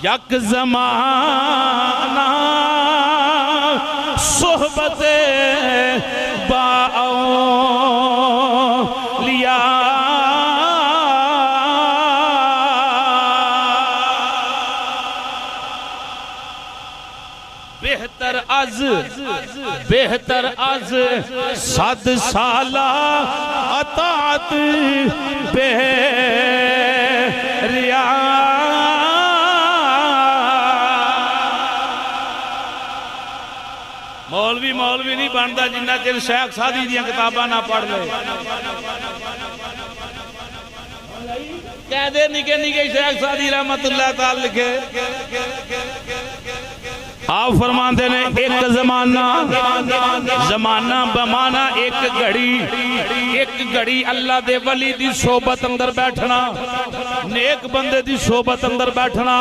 यक ज़माना सोहबते बाओलिया बेहतर अज सद साला अतात बेरिया मौलवी नहीं बनता जिन्ना चिर शेख सादी दी किताबां ना पढ़ ले। कहते निके निके शेख सादी रहमतुल्लाह ताला लिखे। आप फरमाते ने एक जमाना बमाना एक घड़ी अल्लाह दे वली दी सोबत अंदर बैठना, नेक बंदे दी सोबत अंदर बैठना।